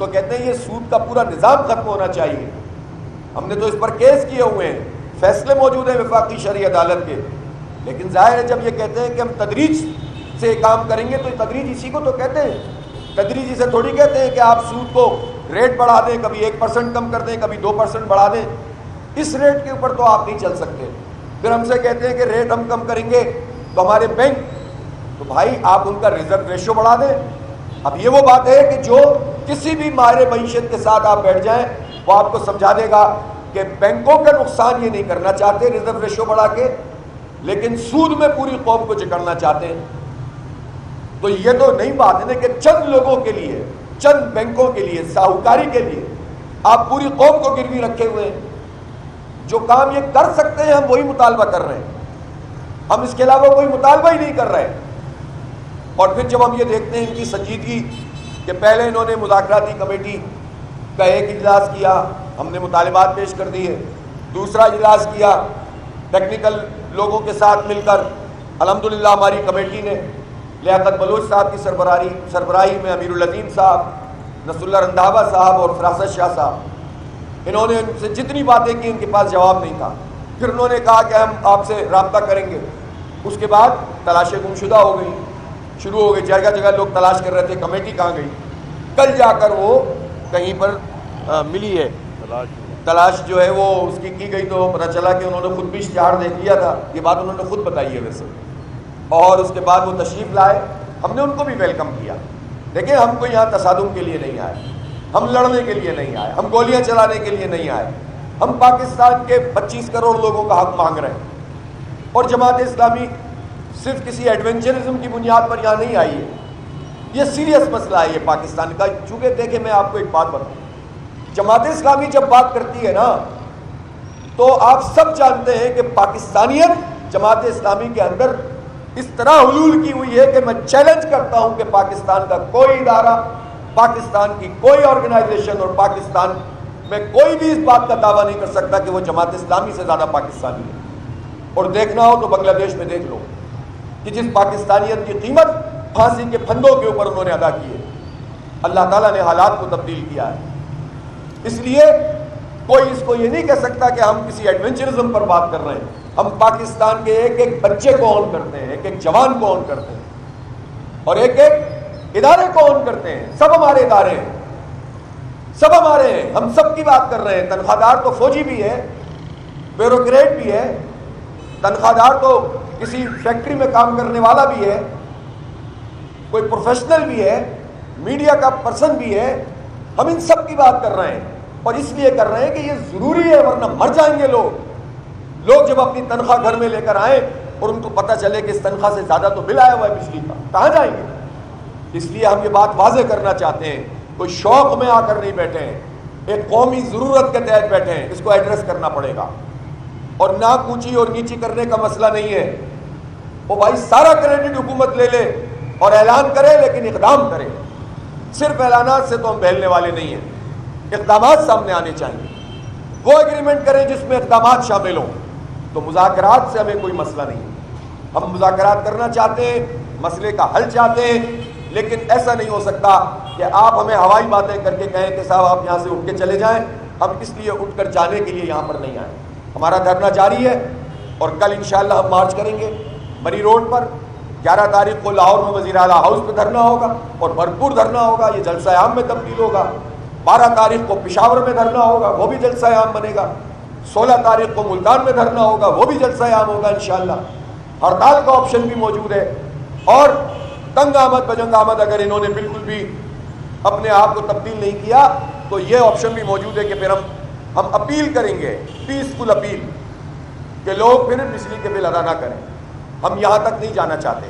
تو کہتے ہیں یہ سود کا پورا نظام ختم ہونا چاہیے. ہم نے تو اس پر کیس کیے ہوئے ہیں, فیصلے موجود ہیں وفاقی شرعی عدالت کے. لیکن ظاہر ہے جب یہ کہتے ہیں کہ ہم تدریج سے کام کریں گے, تو تدریج اسی کو تو کہتے ہیں. تدریجی سے تھوڑی کہتے ہیں کہ آپ سود کو ریٹ بڑھا دیں, کبھی 1% کم کر دیں, کبھی 2% بڑھا دیں. اس ریٹ کے اوپر تو آپ نہیں چل سکتے. پھر ہم سے کہتے ہیں کہ ریٹ ہم کم کریں گے تو ہمارے بینک, تو بھائی آپ ان کا ریزرو ریشو بڑھا دیں. اب یہ وہ بات ہے کہ جو کسی بھی ماہر معیشت کے ساتھ آپ بیٹھ جائیں وہ آپ کو سمجھا دے گا کہ بینکوں کا نقصان یہ نہیں کرنا چاہتے ریزرو ریشو بڑھا کے, لیکن سود میں پوری قوم کو جکڑنا چاہتے ہیں. تو یہ تو نہیں بات ہے نا کہ چند لوگوں کے لیے, چند بینکوں کے لیے, ساہوکاری کے لیے آپ پوری قوم کو گروی رکھے ہوئے ہیں. جو کام یہ کر سکتے ہیں ہم وہی مطالبہ کر رہے ہیں, ہم اس کے علاوہ کوئی مطالبہ ہی نہیں کر رہے. اور پھر جب ہم یہ دیکھتے ہیں ان کی سنجیدگی کہ پہلے انہوں نے مذاکراتی کمیٹی کا ایک اجلاس کیا, ہم نے مطالبات پیش کر دیے. دوسرا اجلاس کیا ٹیکنیکل لوگوں کے ساتھ مل کر, الحمدللہ ہماری کمیٹی نے لیاقت بلوچ صاحب کی سربراہی میں امیر العظیم صاحب, نصر اللہ رندھاوا صاحب اور فراست شاہ صاحب, انہوں نے ان سے جتنی باتیں کی ان کے پاس جواب نہیں تھا. پھر انہوں نے کہا کہ ہم آپ سے رابطہ کریں گے. اس کے بعد تلاشیں گمشدہ ہو گئی, شروع ہو گئی, جگہ جگہ لوگ تلاش کر رہے تھے کمیٹی کہاں گئی. کل جا کر وہ کہیں پر ملی ہے, تلاش جو ہے وہ اس کی گئی تو پتہ چلا کہ انہوں نے خود بھی اشتہار دے دیا تھا. یہ بات انہوں نے خود بتائی ہے ویسے. اور اس کے بعد وہ تشریف لائے, ہم نے ان کو بھی ویلکم کیا. دیکھیں ہم کو یہاں تصادم کے لیے نہیں آئے, ہم لڑنے کے لیے نہیں آئے, ہم گولیاں چلانے کے لیے نہیں آئے. ہم پاکستان کے 25 کروڑ لوگوں کا حق مانگ رہے ہیں. اور جماعت اسلامی صرف کسی ایڈونچرزم کی بنیاد پر یہاں نہیں آئی ہے, یہ سیریس مسئلہ ہے یہ پاکستان کا. چونکہ دیکھیں میں آپ کو ایک بات بتاؤں, جماعت اسلامی جب بات کرتی ہے نا تو آپ سب جانتے ہیں کہ پاکستانیت جماعت اسلامی کے اندر اس طرح حلول کی ہوئی ہے کہ میں چیلنج کرتا ہوں کہ پاکستان کا کوئی ادارہ, پاکستان کی کوئی آرگنائزیشن اور پاکستان میں کوئی بھی اس بات کا دعویٰ نہیں کر سکتا کہ وہ جماعت اسلامی سے زیادہ پاکستانی ہے. اور دیکھنا ہو تو بنگلہ دیش میں دیکھ لو کہ جس پاکستانیت کی قیمت پھانسی کے پھندوں کے اوپر انہوں نے ادا کی ہے, اللہ تعالیٰ نے حالات کو تبدیل کیا ہے. اس لیے کوئی اس کو یہ نہیں کہہ سکتا کہ ہم کسی ایڈونچرزم پر بات کر رہے ہیں. ہم پاکستان کے ایک ایک بچے کو آن کرتے ہیں, ایک ایک جوان کو آن کرتے ہیں, اور ایک ایک ادارے کو آن کرتے ہیں. سب ہمارے ادارے ہیں, سب ہمارے ہیں, ہم سب کی بات کر رہے ہیں. تنخواہ دار تو فوجی بھی ہے, بیوروکریٹ بھی ہے, تنخواہ دار تو کسی فیکٹری میں کام کرنے والا بھی ہے, کوئی پروفیشنل بھی ہے, میڈیا کا پرسن بھی ہے. ہم ان سب کی بات کر رہے ہیں, اور اس لیے کر رہے ہیں کہ یہ ضروری ہے, ورنہ مر جائیں گے لوگ. لوگ جب اپنی تنخواہ گھر میں لے کر آئیں اور ان کو پتہ چلے کہ اس تنخواہ سے زیادہ تو بل آیا ہوا ہے بجلی کا, کہاں جائیں گے؟ اس لیے ہم یہ بات واضح کرنا چاہتے ہیں. کوئی شوق میں آ کر نہیں بیٹھے ہیں, ایک قومی ضرورت کے تحت بیٹھے ہیں. اس کو ایڈریس کرنا پڑے گا, اور نہ کوچی اور نیچی کرنے کا مسئلہ نہیں ہے. وہ بھائی سارا کریڈٹ حکومت لے لے اور اعلان کرے, لیکن اقدام کرے. صرف اعلانات سے تو ہم بہلنے والے نہیں ہیں, اقدامات سامنے آنے چاہیے. وہ ایگریمنٹ کریں جس میں اقدامات شامل ہوں. تو مذاکرات سے ہمیں کوئی مسئلہ نہیں ہے. ہم مذاکرات کرنا چاہتے ہیں, مسئلے کا حل چاہتے ہیں, لیکن ایسا نہیں ہو سکتا کہ آپ ہمیں ہوائی باتیں کر کے کہیں کہ صاحب آپ یہاں سے اٹھ کے چلے جائیں. ہم اس لیے اٹھ کر جانے کے لیے یہاں پر نہیں آئے. ہمارا دھرنا جاری ہے, اور کل انشاءاللہ ہم مارچ کریں گے مری روڈ پر. 11 تاریخ کو لاہور میں وزیر اعلیٰ ہاؤس پہ دھرنا ہوگا, اور بھرپور دھرنا ہوگا, یہ جلسہ عام میں تبدیل ہوگا. 12 تاریخ کو پشاور میں دھرنا ہوگا, وہ بھی جلسہ عام بنے گا. 16 تاریخ کو ملتان میں دھرنا ہوگا, وہ بھی جلسہ عام ہوگا انشاءاللہ. ہڑتال کا آپشن بھی موجود ہے. اور تنگ آمد بجنگ آمد اگر انہوں نے بالکل بھی اپنے آپ کو تبدیل نہیں کیا تو یہ آپشن بھی موجود ہے کہ پھر ہم اپیل کریں گے, پیسفل اپیل, کہ لوگ پھر بجلی کے بل ادا نہ کریں. ہم یہاں تک نہیں جانا چاہتے,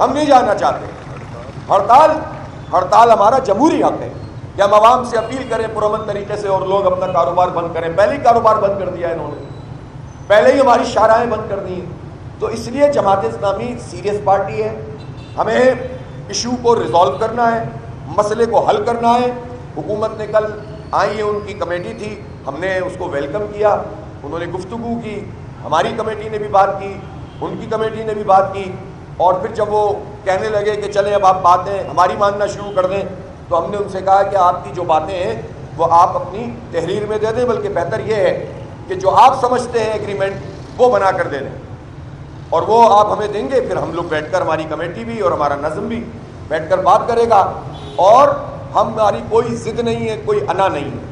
ہم نہیں جانا چاہتے. ہڑتال ہمارا جمہوری حق ہے کہ ہم عوام سے اپیل کریں پرامن طریقے سے, اور لوگ اپنا کاروبار بند کریں. پہلے ہی کاروبار بند کر دیا انہوں نے, پہلے ہی ہماری شاہراہیں بند کر دی ہیں. تو اس لیے جماعت اسلامی سیریس پارٹی ہے. ہمیں ایشو کو ریزالو کرنا ہے, مسئلے کو حل کرنا ہے. حکومت نے کل آئی ہے, ان کی کمیٹی تھی, ہم نے اس کو ویلکم کیا. انہوں نے گفتگو کی, ہماری کمیٹی نے بھی بات کی, ان کی کمیٹی نے بھی بات کی. اور پھر جب وہ کہنے لگے کہ چلیں اب آپ باتیں ہماری ماننا شروع کر دیں, تو ہم نے ان سے کہا کہ آپ کی جو باتیں ہیں وہ آپ اپنی تحریر میں دے دیں، بلکہ بہتر یہ ہے کہ جو آپ سمجھتے ہیں ایگریمنٹ وہ بنا کر دے دیں، اور وہ آپ ہمیں دیں گے، پھر ہم لوگ بیٹھ کر، ہماری کمیٹی بھی اور ہمارا نظم بھی بیٹھ کر بات کرے گا. اور ہماری کوئی ضد نہیں ہے، کوئی انا نہیں ہے،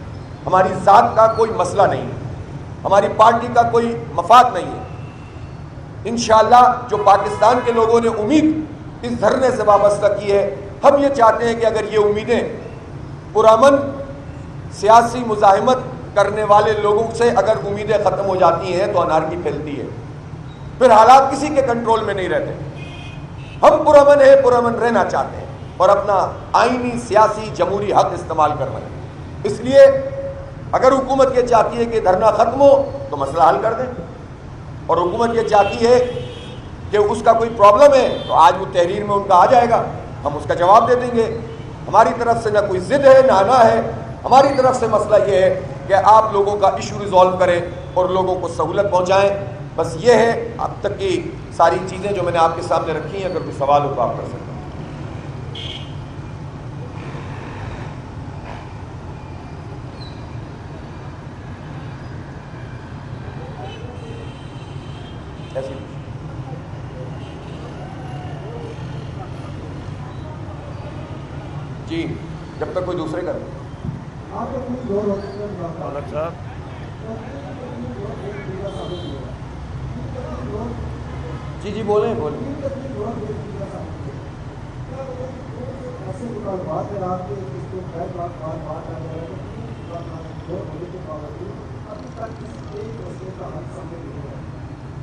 ہماری ذات کا کوئی مسئلہ نہیں ہے، ہماری پارٹی کا کوئی مفاد نہیں ہے. انشاءاللہ جو پاکستان کے لوگوں نے امید اس دھرنے سے وابستہ کی ہے، ہم یہ چاہتے ہیں کہ اگر یہ امیدیں پرامن سیاسی مزاحمت کرنے والے لوگوں سے اگر امیدیں ختم ہو جاتی ہیں تو انارکی پھیلتی ہے، پھر حالات کسی کے کنٹرول میں نہیں رہتے. ہم پرامن ہیں، پرامن رہنا چاہتے ہیں اور اپنا آئینی سیاسی جمہوری حق استعمال کر رہے ہیں. اس لیے اگر حکومت یہ چاہتی ہے کہ دھرنا ختم ہو تو مسئلہ حل کر دیں، اور حکومت یہ چاہتی ہے کہ اس کا کوئی پرابلم ہے تو آج وہ تحریر میں ان کا آ جائے گا، ہم اس کا جواب دے دیں گے. ہماری طرف سے نہ کوئی ضد ہے نہ آنا ہے، ہماری طرف سے مسئلہ یہ ہے کہ آپ لوگوں کا ایشو ریزالو کریں اور لوگوں کو سہولت پہنچائیں. بس یہ ہے اب تک کی ساری چیزیں جو میں نے آپ کے سامنے رکھی ہیں. اگر کوئی سوال ہو تو آپ کر سکتے ہیں. ایسی جی، جب تک کوئی دوسرے کا جی جی بولیں بولیں.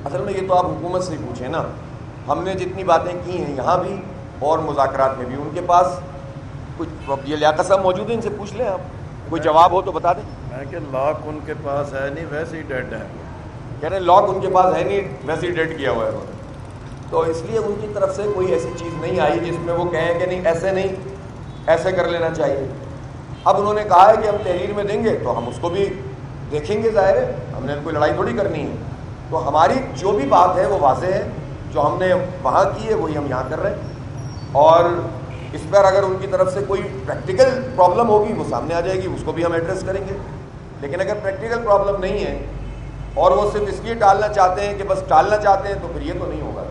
اصل میں یہ تو آپ حکومت سے ہی پوچھیں نا. ہم نے جتنی باتیں کی ہیں یہاں بھی اور مذاکرات میں بھی، ان کے پاس کچھ یہ لیاقت صاحب موجود ہیں، ان سے پوچھ لیں. آپ کوئی جواب ہو تو بتا دیں. میں کہ لاک ان کے پاس ہے نہیں، ویسے ہی ڈیڈ ہے. کہہ رہے ہیں لاک ان کے پاس ہے نہیں، ویسے ہی ڈیڈ کیا ہوا ہے. تو اس لیے ان کی طرف سے کوئی ایسی چیز نہیں آئی جس میں وہ کہیں کہ نہیں ایسے نہیں، ایسے کر لینا چاہیے. اب انہوں نے کہا ہے کہ ہم تحریر میں دیں گے تو ہم اس کو بھی دیکھیں گے. ظاہر ہے ہم نے کوئی لڑائی تھوڑی کرنی ہے. تو ہماری جو بھی بات ہے وہ واضح ہے، جو ہم نے وہاں کی ہے وہی ہم یہاں کر رہے ہیں. اور اس پر اگر ان کی طرف سے کوئی پریکٹیکل پرابلم ہوگی وہ سامنے آ جائے گی، اس کو بھی ہم ایڈریس کریں گے. لیکن اگر پریکٹیکل پرابلم نہیں ہے اور وہ صرف اس لیے ٹالنا چاہتے ہیں کہ بس ٹالنا چاہتے ہیں تو پھر یہ تو نہیں ہوگا.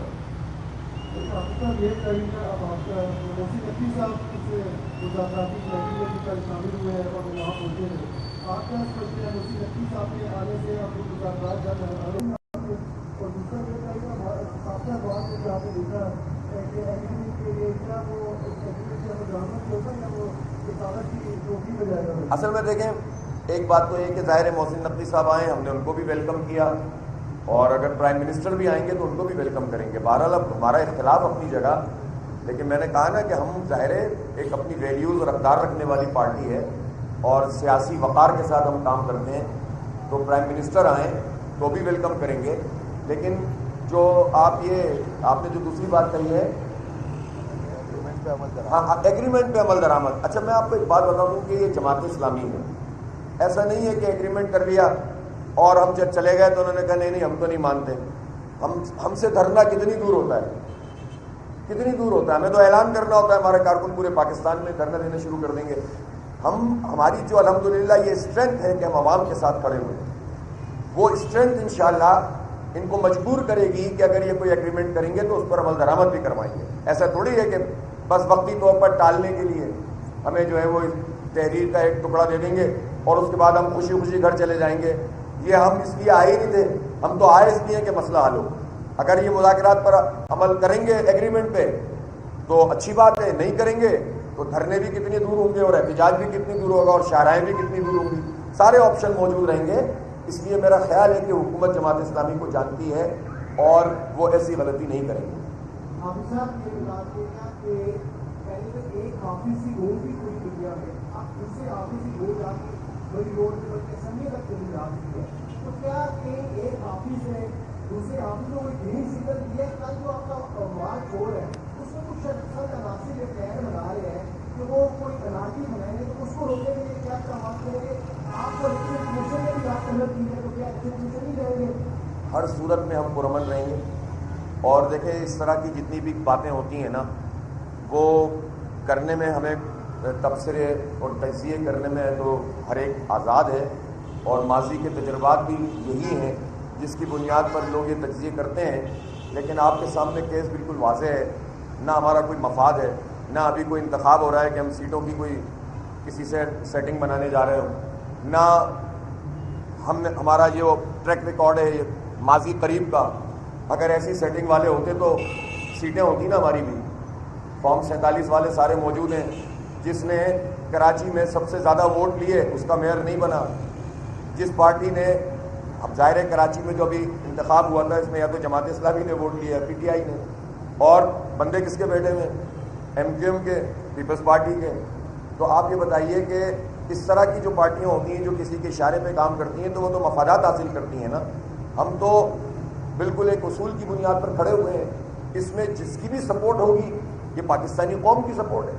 اصل میں دیکھیں ایک بات تو یہ کہ ظاہر محسن نقوی صاحب آئے، ہم نے ان کو بھی ویلکم کیا، اور اگر پرائم منسٹر بھی آئیں گے تو ان کو بھی ویلکم کریں گے. بہرحال اب ہمارا اختلاف اپنی جگہ، لیکن میں نے کہا نا کہ ہم ظاہر ایک اپنی ویلیوز اور اقدار رکھنے والی پارٹی ہے اور سیاسی وقار کے ساتھ ہم کام کرتے ہیں. تو پرائم منسٹر آئیں تو بھی ویلکم کریں گے. لیکن جو آپ نے جو دوسری بات کہی ہے ہاں ایگریمنٹ پہ عمل درآمد، اچھا میں آپ کو ایک بات بتا دوں کہ یہ جماعت اسلامی ہے. ایسا نہیں ہے کہ ایگریمنٹ کر لیا اور ہم جب چلے گئے تو انہوں نے کہا نہیں ہم تو نہیں مانتے. ہم سے دھرنا کتنی دور ہوتا ہے، کتنی دور ہوتا ہے. ہمیں تو اعلان کرنا ہوتا ہے، ہمارے کارکن پورے پاکستان میں دھرنا دینا شروع کر دیں گے. ہماری جو الحمدللہ یہ اسٹرینتھ ہے کہ ہم عوام کے ساتھ کھڑے ہوئے ہیں، وہ اسٹرینتھ انشاءاللہ ان کو مجبور کرے گی کہ اگر یہ کوئی ایگریمنٹ کریں گے تو اس پر عمل درآمد بھی کروائیں گے. ایسا تھوڑی ہے کہ بس وقتی طور پر ٹالنے کے لیے ہمیں جو ہے وہ تحریر کا ایک ٹکڑا دے دیں گے اور اس کے بعد ہم خوشی خوشی گھر چلے جائیں گے. یہ ہم اس لیے آئے نہیں تھے، ہم تو آئے اس لیے کہ مسئلہ حل ہو. اگر یہ مذاکرات پر عمل کریں گے ایگریمنٹ پہ تو اچھی بات ہے، نہیں کریں گے تو دھرنے بھی کتنی دور ہوں گے اور احتجاج بھی کتنی دور ہوگا اور شاہراہیں بھی کتنی دور ہوں گی. سارے آپشن موجود رہیں گے. اس لیے میرا خیال ہے کہ حکومت جماعت اسلامی کو جانتی ہے اور وہ ایسی غلطی نہیں کریں گے. ہر صورت میں ہم پرامن رہیں گے. اور دیکھیں اس طرح کی جتنی بھی باتیں ہوتی ہیں نا وہ کرنے میں ہمیں تبصرے اور تجزیے کرنے میں تو ہر ایک آزاد ہے، اور ماضی کے تجربات بھی یہی ہیں جس کی بنیاد پر لوگ یہ تجزیے کرتے ہیں. لیکن آپ کے سامنے کیس بالکل واضح ہے، نہ ہمارا کوئی مفاد ہے، نہ ابھی کوئی انتخاب ہو رہا ہے کہ ہم سیٹوں کی کوئی کسی سے سیٹنگ بنانے جا رہے ہوں، نہ ہمارا جو ٹریک ریکارڈ ہے یہ ماضی قریب کا. اگر ایسی سیٹنگ والے ہوتے تو سیٹیں ہوتی نا ہماری بھی. فارم 47 والے سارے موجود ہیں. جس نے کراچی میں سب سے زیادہ ووٹ لیے اس کا میئر نہیں بنا. جس پارٹی نے، اب ظاہر ہے کراچی میں جو ابھی انتخاب ہوا تھا اس میں یا تو جماعت اسلامی نے ووٹ لیا، پی ٹی آئی نے، اور بندے کس کے بیٹھے ہوئے؟ ایم کیو ایم کے، پیپلز پارٹی کے. تو آپ یہ بتائیے کہ اس طرح کی جو پارٹیاں ہوتی ہیں جو کسی کے اشارے پہ کام کرتی ہیں تو وہ تو مفادات حاصل کرتی ہیں نا. ہم تو بالکل ایک اصول کی بنیاد پر کھڑے ہوئے ہیں. اس میں جس کی بھی سپورٹ ہوگی یہ پاکستانی قوم کی سپورٹ ہے.